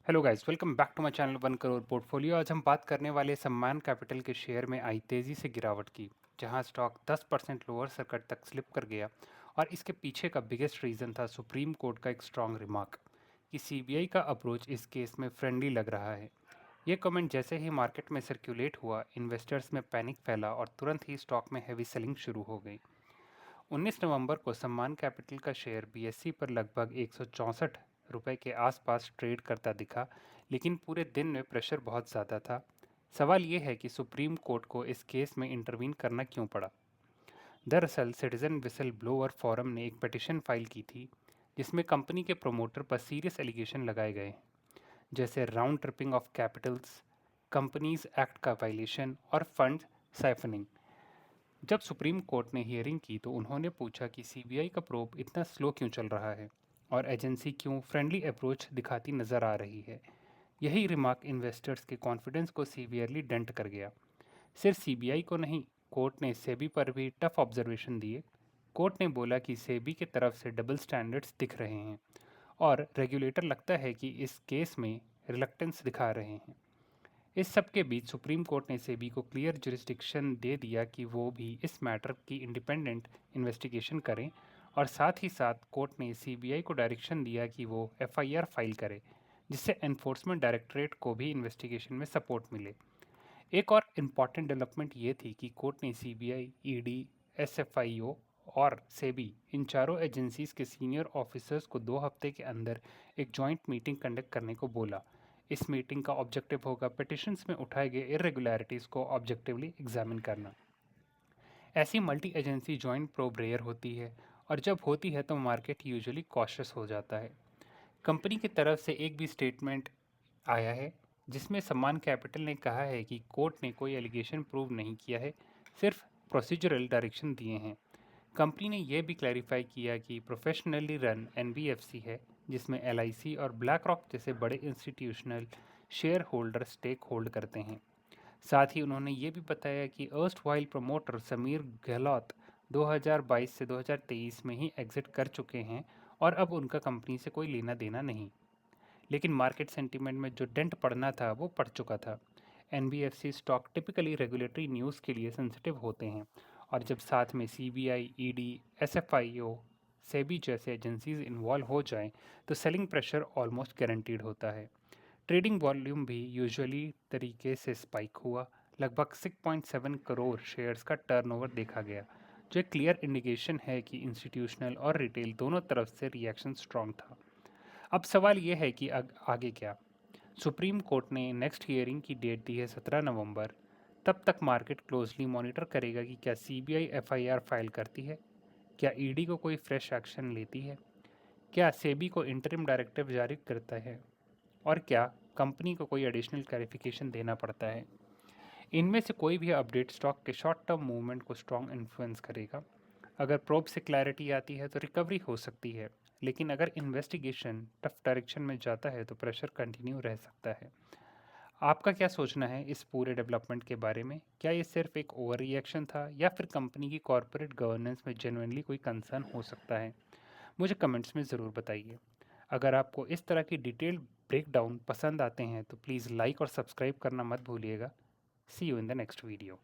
Hello guys, welcome back to my channel 1 crore portfolio. आज हम बात करने वाले सम्मान कैपिटल के शेयर में आई तेज़ी से गिरावट की, जहां स्टॉक 10% लोअर सर्किट तक स्लिप कर गया। और इसके पीछे का बिगेस्ट रीज़न था सुप्रीम कोर्ट का एक स्ट्रॉन्ग रिमार्क कि सीबीआई का अप्रोच इस केस में फ्रेंडली लग रहा है। ये कमेंट जैसे ही मार्केट में सर्कुलेट हुआ, इन्वेस्टर्स में पैनिक फैला और तुरंत ही स्टॉक में हैवी सेलिंग शुरू हो गई। 19 नवंबर को सम्मान कैपिटल का शेयर बीएसई पर लगभग 164 रुपए के आसपास ट्रेड करता दिखा, लेकिन पूरे दिन में प्रेशर बहुत ज़्यादा था। सवाल ये है कि सुप्रीम कोर्ट को इस केस में इंटरवीन करना क्यों पड़ा। दरअसल सिटीजन विसल ब्लोअर फोरम ने एक पिटिशन फाइल की थी, जिसमें कंपनी के प्रोमोटर पर सीरियस एलिगेशन लगाए गए, जैसे round tripping of Capitals, companies act का वायलेशन और फंड साइफनिंग। जब सुप्रीम कोर्ट ने हियरिंग की तो उन्होंने पूछा कि सीबीआई का प्रोब इतना स्लो क्यों चल रहा है और एजेंसी क्यों फ्रेंडली अप्रोच दिखाती नजर आ रही है। यही रिमार्क इन्वेस्टर्स के कॉन्फिडेंस को सीवियरली डेंट कर गया। सिर्फ सीबीआई को नहीं, कोर्ट ने सेबी पर भी टफ ऑब्जर्वेशन दिए। कोर्ट ने बोला कि सेबी की तरफ से डबल स्टैंडर्ड्स दिख रहे हैं और रेगुलेटर लगता है कि इस केस में रिलक्टेंस दिखा रहे हैं। इस सब के बीच सुप्रीम कोर्ट ने सेबी को क्लियर जुरिस्डिक्शन दे दिया कि वो भी इस मैटर की इंडिपेंडेंट इन्वेस्टिगेशन करें, और साथ ही साथ कोर्ट ने सीबीआई को डायरेक्शन दिया कि वो एफआईआर फाइल करे, जिससे एनफोर्समेंट डायरेक्टरेट को भी इन्वेस्टिगेशन में सपोर्ट मिले। एक और इम्पॉर्टेंट डेवलपमेंट ये थी कि कोर्ट ने सीबीआई, ईडी, एसएफआईओ और सेबी, इन चारों एजेंसीज के सीनियर ऑफिसर्स को 2 हफ्ते के अंदर एक जॉइंट मीटिंग कंडक्ट करने को बोला। इस मीटिंग का ऑब्जेक्टिव होगा पिटिशंस में उठाए गए इरेगुलरिटीज़ को ऑब्जेक्टिवली एग्जामिन करना। ऐसी multi agency joint probe rare होती है, और जब होती है तो मार्केट यूजुअली कॉशियस हो जाता है। कंपनी की तरफ से एक भी स्टेटमेंट आया है जिसमें सम्मान कैपिटल ने कहा है कि कोर्ट ने कोई एलिगेशन प्रूव नहीं किया है, सिर्फ प्रोसीजरल डायरेक्शन दिए हैं। कंपनी ने यह भी क्लैरिफाई किया कि प्रोफेशनली रन एनबीएफसी है, जिसमें एलआईसी और ब्लैक रॉक जैसे बड़े institutional shareholder stake hold करते हैं। साथ ही उन्होंने ये भी बताया कि erstwhile promoter Samir Gehlot 2022 से 2023 में ही एग्जिट कर चुके हैं और अब उनका कंपनी से कोई लेना देना नहीं। लेकिन मार्केट सेंटीमेंट में जो डेंट पड़ना था वो पड़ चुका था। NBFC stock typically regulatory news के लिए सेंसिटिव होते हैं, और जब साथ में सीबीआई, ईडी, एसएफआईओ, सेबी जैसे एजेंसीज इन्वॉल्व हो जाएं तो सेलिंग प्रेशर ऑलमोस्ट गारंटीड होता है। ट्रेडिंग वॉल्यूम भी यूजुअली तरीके से स्पाइक हुआ। लगभग 6.7 करोड़ शेयर्स का टर्नओवर देखा गया, जो एक क्लियर इंडिकेशन है कि इंस्टीट्यूशनल और रिटेल दोनों तरफ से रिएक्शन स्ट्रॉन्ग था। अब सवाल यह है कि आगे क्या। सुप्रीम कोर्ट ने नेक्स्ट हियरिंग की डेट दी है 17 नवंबर। तब तक मार्केट क्लोजली मॉनिटर करेगा कि क्या सीबीआई एफआईआर फाइल करती है, क्या ईडी को कोई फ्रेश एक्शन लेती है, क्या सेबी को इंटरिम डायरेक्टिव जारी करता है, और क्या कंपनी को कोई एडिशनल क्लैरिफिकेशन देना पड़ता है। इनमें से कोई भी अपडेट स्टॉक के शॉर्ट टर्म मूवमेंट को स्ट्रॉन्ग इन्फ्लुएंस करेगा। अगर प्रोब से क्लैरिटी आती है तो रिकवरी हो सकती है, लेकिन अगर इन्वेस्टिगेशन टफ डायरेक्शन में जाता है तो प्रेशर कंटिन्यू रह सकता है। आपका क्या सोचना है इस पूरे डेवलपमेंट के बारे में? क्या ये सिर्फ एक ओवर रिएक्शन था या फिर कंपनी की कॉर्पोरेट गवर्नेंस में जेन्युइनली कोई कंसर्न हो सकता है? मुझे कमेंट्स में ज़रूर बताइए। अगर आपको इस तरह की डिटेल्ड ब्रेकडाउन पसंद आते हैं तो प्लीज़ लाइक और सब्सक्राइब करना मत भूलिएगा। See you in the next video.